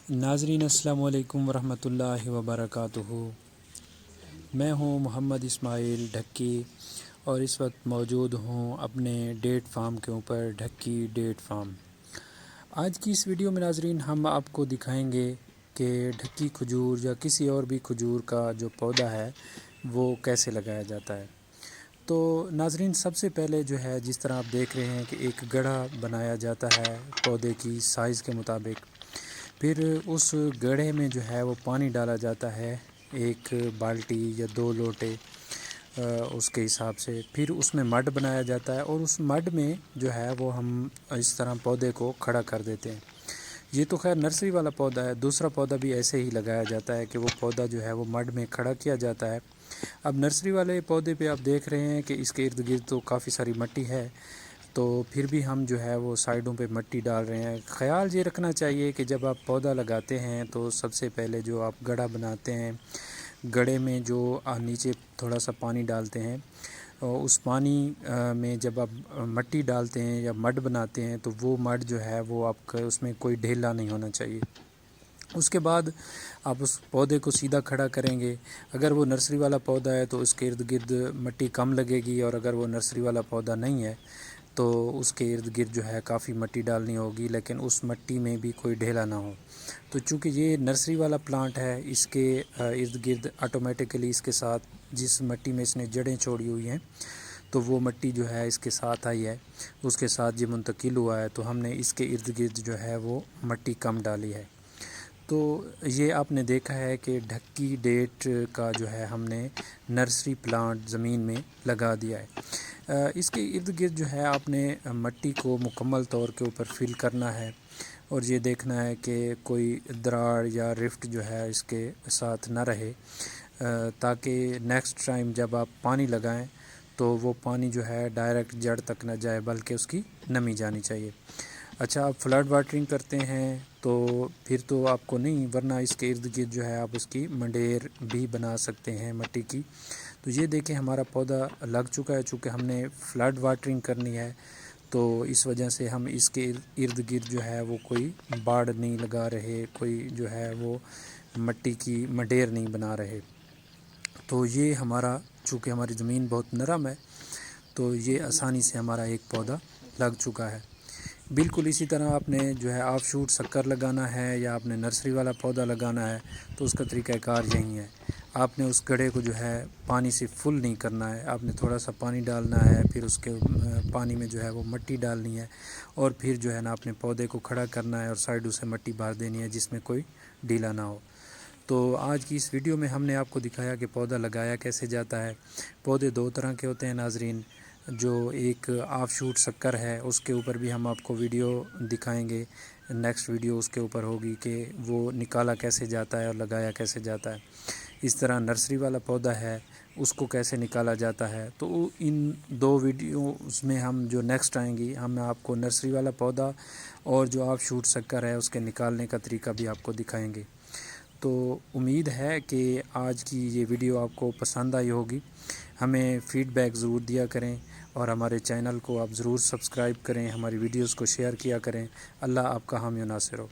ناظرین السلام علیکم ورحمۃ اللہ وبرکاتہ۔ میں ہوں محمد اسماعیل ڈھکی اور اس وقت موجود ہوں اپنے ڈیٹ فارم کے اوپر، ڈھکی ڈیٹ فارم۔ آج کی اس ویڈیو میں ناظرین ہم آپ کو دکھائیں گے کہ ڈھکی کھجور یا کسی اور بھی کھجور کا جو پودا ہے وہ کیسے لگایا جاتا ہے۔ تو ناظرین سب سے پہلے جو ہے جس طرح آپ دیکھ رہے ہیں کہ ایک گڑھا بنایا جاتا ہے پودے کی سائز کے مطابق، پھر اس گڑھے میں جو ہے وہ پانی ڈالا جاتا ہے، ایک بالٹی یا 2 لوٹے اس کے حساب سے، پھر اس میں مڈ بنایا جاتا ہے اور اس مڈ میں جو ہے وہ ہم اس طرح پودے کو کھڑا کر دیتے ہیں۔ یہ تو خیر نرسری والا پودا ہے، دوسرا پودا بھی ایسے ہی لگایا جاتا ہے کہ وہ پودا جو ہے وہ مڈ میں کھڑا کیا جاتا ہے۔ اب نرسری والے پودے پہ آپ دیکھ رہے ہیں کہ اس کے ارد گرد تو کافی ساری مٹی ہے، تو پھر بھی ہم جو ہے وہ سائڈوں پہ مٹی ڈال رہے ہیں۔ خیال یہ رکھنا چاہیے کہ جب آپ پودا لگاتے ہیں تو سب سے پہلے جو آپ گڑھا بناتے ہیں، گڑھے میں جو نیچے تھوڑا سا پانی ڈالتے ہیں، اس پانی میں جب آپ مٹی ڈالتے ہیں یا مڈ بناتے ہیں تو وہ مڈ جو ہے وہ آپ کا اس میں کوئی ڈھیلا نہیں ہونا چاہیے۔ اس کے بعد آپ اس پودے کو سیدھا کھڑا کریں گے۔ اگر وہ نرسری والا پودا ہے تو اس کے ارد گرد مٹی کم لگے گی، اور اگر وہ نرسری والا پودا نہیں ہے تو اس کے ارد گرد جو ہے کافی مٹی ڈالنی ہوگی، لیکن اس مٹی میں بھی کوئی ڈھیلا نہ ہو۔ تو چونکہ یہ نرسری والا پلانٹ ہے، اس کے ارد گرد آٹومیٹیکلی اس کے ساتھ جس مٹی میں اس نے جڑیں چھوڑی ہوئی ہیں تو وہ مٹی جو ہے اس کے ساتھ آئی ہے، اس کے ساتھ یہ منتقل ہوا ہے، تو ہم نے اس کے ارد گرد جو ہے وہ مٹی کم ڈالی ہے۔ تو یہ آپ نے دیکھا ہے کہ ڈھکی ڈیٹ کا جو ہے ہم نے نرسری پلانٹ زمین میں لگا دیا ہے۔ اس کے ارد گرد جو ہے آپ نے مٹی کو مکمل طور کے اوپر فل کرنا ہے، اور یہ دیکھنا ہے کہ کوئی دراڑ یا رفٹ جو ہے اس کے ساتھ نہ رہے، تاکہ نیکسٹ ٹائم جب آپ پانی لگائیں تو وہ پانی جو ہے ڈائریکٹ جڑ تک نہ جائے بلکہ اس کی نمی جانی چاہیے۔ اچھا، آپ فلڈ واٹرنگ کرتے ہیں تو پھر تو آپ کو نہیں، ورنہ اس کے ارد گرد جو ہے آپ اس کی منڈیر بھی بنا سکتے ہیں مٹی کی۔ تو یہ دیکھیں ہمارا پودا لگ چکا ہے، چونکہ ہم نے فلڈ واٹرنگ کرنی ہے تو اس وجہ سے ہم اس کے ارد گرد جو ہے وہ کوئی باڑ نہیں لگا رہے، کوئی جو ہے وہ مٹی کی منڈیر نہیں بنا رہے۔ تو یہ ہمارا، چونکہ ہماری زمین بہت نرم ہے تو یہ آسانی سے ہمارا ایک پودا لگ چکا ہے۔ بالکل اسی طرح آپ نے جو ہے آف شوٹ شکر لگانا ہے یا آپ نے نرسری والا پودا لگانا ہے تو اس کا طریقہ کار یہی ہے۔ آپ نے اس گڑھے کو جو ہے پانی سے فل نہیں کرنا ہے، آپ نے تھوڑا سا پانی ڈالنا ہے، پھر اس کے پانی میں جو ہے وہ مٹی ڈالنی ہے، اور پھر جو ہے نا اپنے پودے کو کھڑا کرنا ہے اور سائڈوں سے مٹی بھر دینی ہے جس میں کوئی ڈھیلا نہ ہو۔ تو آج کی اس ویڈیو میں ہم نے آپ کو دکھایا کہ پودا لگایا کیسے جاتا ہے۔ پودے 2 طرح کے ہوتے ہیں ناظرین، جو ایک آف شوٹ شکر ہے، اس کے اوپر بھی ہم آپ کو ویڈیو دکھائیں گے، نیکسٹ ویڈیو اس کے اوپر ہوگی کہ وہ نکالا کیسے جاتا ہے اور لگایا کیسے جاتا ہے۔ اس طرح نرسری والا پودا ہے، اس کو کیسے نکالا جاتا ہے۔ تو ان 2 ویڈیوز میں ہم جو نیکسٹ آئیں گی، ہم آپ کو نرسری والا پودا اور جو آف شوٹ شکر ہے اس کے نکالنے کا طریقہ بھی آپ کو دکھائیں گے۔ تو امید ہے کہ آج کی یہ ویڈیو آپ کو پسند آئی ہوگی۔ ہمیں فیڈ بیک ضرور دیا کریں، اور ہمارے چینل کو آپ ضرور سبسکرائب کریں، ہماری ویڈیوز کو شیئر کیا کریں۔ اللہ آپ کا حامی و ناصر ہو۔